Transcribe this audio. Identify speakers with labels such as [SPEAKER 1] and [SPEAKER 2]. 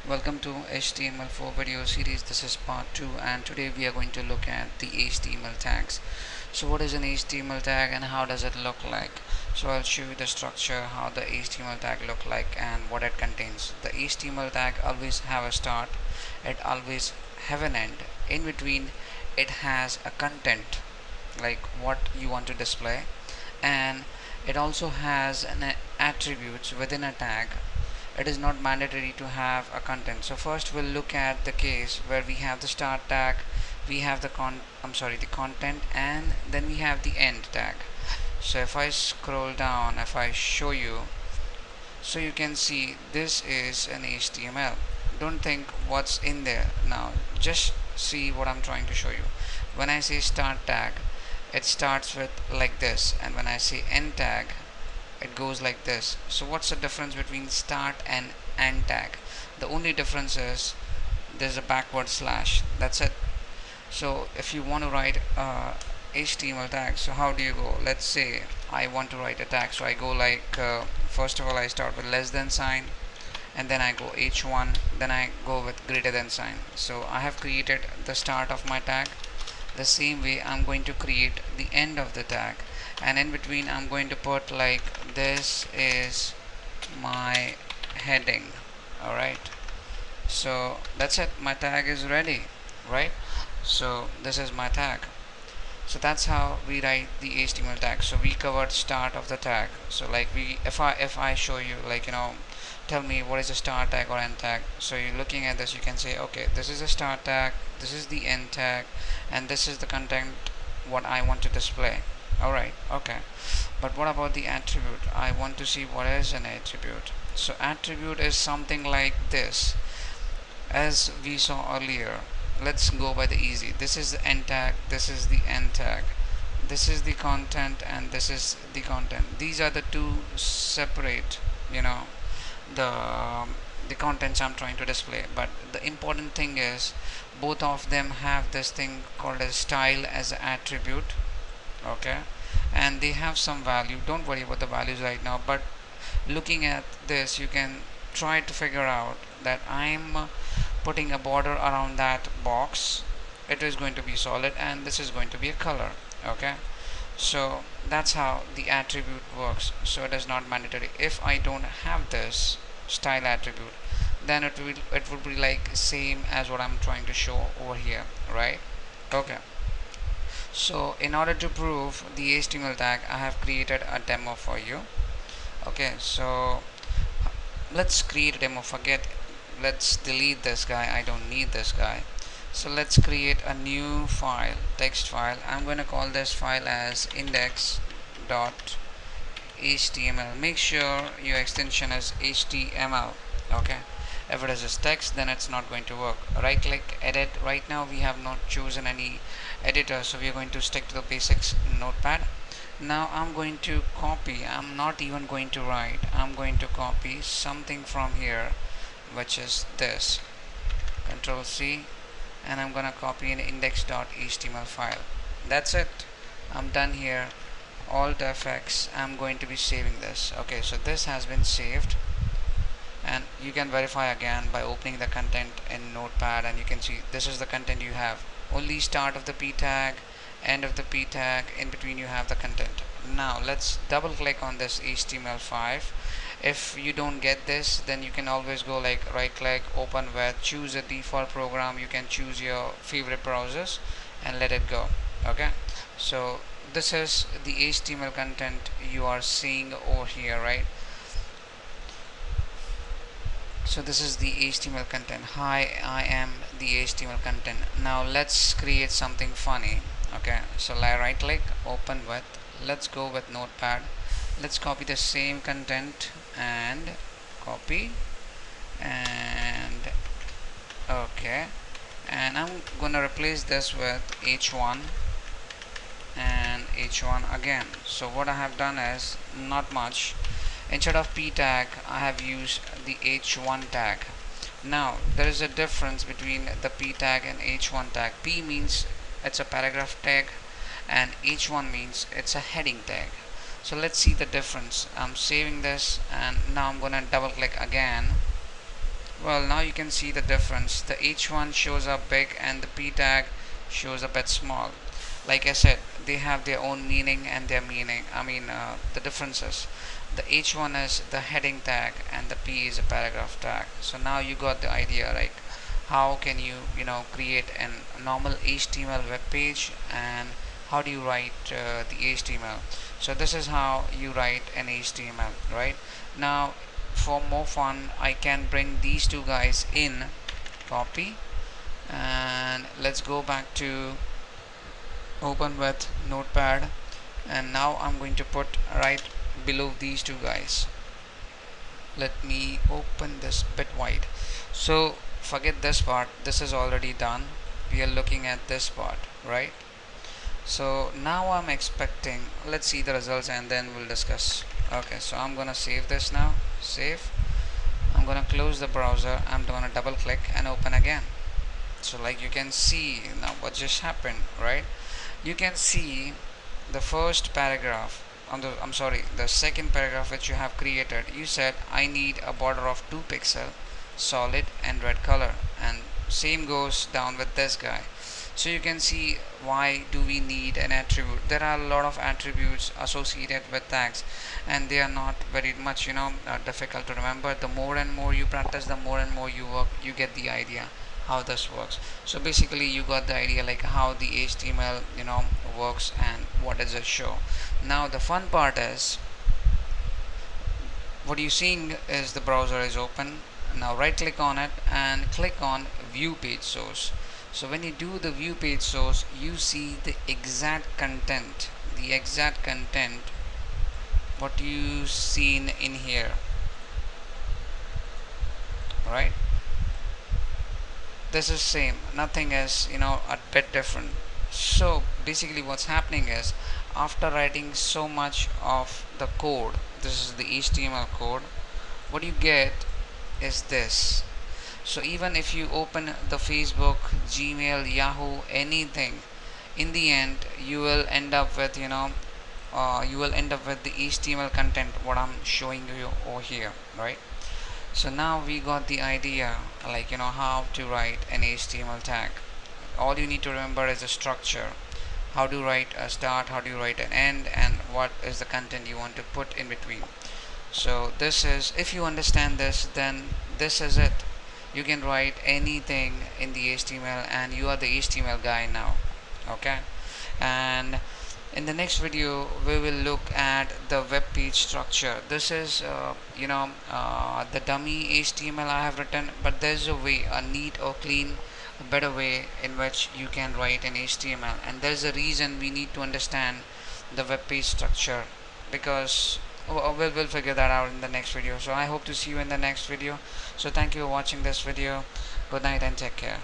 [SPEAKER 1] Welcome to HTML4 video series. This is part 2 and today we are going to look at the HTML tags. So what is an HTML tag and how does it look like? So I'll show you the structure, how the HTML tag look like and what it contains. The HTML tag always have a start, it always have an end. In between it has a content like what you want to display, and it also has an attributes within a tag. It is not mandatory to have a content. So first we'll look at the case where we have the start tag, we have the the content, and then we have the end tag. So if I scroll down, if I show you, so you can see this is an HTML. Don't think what's in there now, just see what I'm trying to show you. When I say start tag, it starts with like this, and when I say end tag, it goes like this. So what's the difference between start and end tag? The only difference is there's a backward slash, that's it. So if you want to write HTML tag, so how do you go? Let's say I want to write a tag, so I go like first of all I start with less than sign, and then I go h1, then I go with greater than sign. So I have created the start of my tag. The same way I'm going to create the end of the tag, and in between I'm going to put like this is my heading. Alright, so that's it, my tag is ready, right? So this is my tag. So that's how we write the HTML tag. So we covered start of the tag. So like if I show you, like, tell me what is a start tag or end tag. So you're looking at this, you can say, okay, this is a start tag, this is the end tag, and this is the content what I want to display. Alright, okay. But what about the attribute? I want to see what is an attribute. So attribute is something like this. As we saw earlier, let's go by the easy. This is the end tag, this is the end tag, this is the content, and this is the content. These are the two separate, the the contents I'm trying to display. But the important thing is both of them have this thing called as style as an attribute, okay, and they have some value. Don't worry about the values right now, but looking at this you can try to figure out that I'm putting a border around that box. It is going to be solid and this is going to be a color, okay. So that's how the attribute works. So it is not mandatory. If I don't have this style attribute, then it would be like same as what I'm trying to show over here, right? Okay. So in order to prove the HTML tag, I have created a demo for you. Okay, so let's create a demo. Let's delete this guy, I don't need this guy. So let's create a new file, text file. I'm going to call this file as index.html. make sure your extension is HTML, okay. If it is just text, then it's not going to work. Right click, edit. Right now we have not chosen any editor, so we are going to stick to the basics notepad. Now I'm going to copy, I'm not even going to write, I'm going to copy something from here, which is this. Control C, and I'm gonna copy an index.html file. That's it, I'm done here. Alt Fx, I'm going to be saving this. Okay, so this has been saved, and you can verify again by opening the content in notepad, and you can see this is the content you have. Only start of the p tag, end of the p tag, in between you have the content. Now let's double click on this HTML5. If you don't get this, then you can always go like right click, open with, choose a default program. You can choose your favorite browsers and let it go, okay. So this is the HTML content you are seeing over here, right? So this is the HTML content. Hi, I am the HTML content. Now let's create something funny, okay. So right click, open with, let's go with notepad. Let's copy the same content and copy, and okay, and I'm gonna replace this with h1 and h1 again. So what I have done is not much. Instead of p tag, I have used the h1 tag. Now there is a difference between the p tag and h1 tag. P means it's a paragraph tag, and h1 means it's a heading tag. So let's see the difference. I'm saving this, and now I'm gonna double click again Well, now you can see the difference. The H1 shows up big and the P tag shows a bit small. Like I said, they have their own meaning and their meaning. The differences. The H1 is the heading tag and the P is a paragraph tag. So now you got the idea, like how can you create a normal HTML web page, and how do you write the HTML. So this is how you write an HTML, right? Now for more fun, I can bring these two guys in, copy, and let's go back to open with notepad, and now I'm going to put right below these two guys. Let me open this bit wide. So forget this part, this is already done. We are looking at this part, right? So now I'm expecting, let's see the results and then we'll discuss. Okay, so I'm gonna save this now. Save. I'm gonna close the browser. I'm gonna double click and open again. So like you can see now what just happened, right? You can see the first paragraph on the second paragraph which you have created. You said I need a border of 2 pixel, solid and red color, and same goes down with this guy. So you can see why do we need an attribute. There are a lot of attributes associated with tags, and they are not very much difficult to remember. The more and more you practice, the more and more you work, you get the idea how this works. So basically you got the idea like how the HTML works and what does it show. Now the fun part is, what you're seeing is the browser is open. Now right click on it and click on view page source. So when you do the view page source, you see the exact content what you seen in here, right? This is same, nothing is a bit different. So basically what's happening is, after writing so much of the code, this is the HTML code, what you get is this. So even if you open the Facebook, Gmail, Yahoo, anything, in the end you will end up with the HTML content what I'm showing you over here, right? So now we got the idea, like how to write an HTML tag. All you need to remember is the structure, how to write a start, how do you write an end, and what is the content you want to put in between. So this is, if you understand this, then this is it. You can write anything in the HTML and you are the HTML guy now. Okay, and in the next video we will look at the web page structure. This is the dummy HTML I have written, but there's a way, a neat or clean, a better way in which you can write an HTML, and there's a reason we need to understand the web page structure, because we'll figure that out in the next video. So I hope to see you in the next video. So thank you for watching this video. Good night and take care.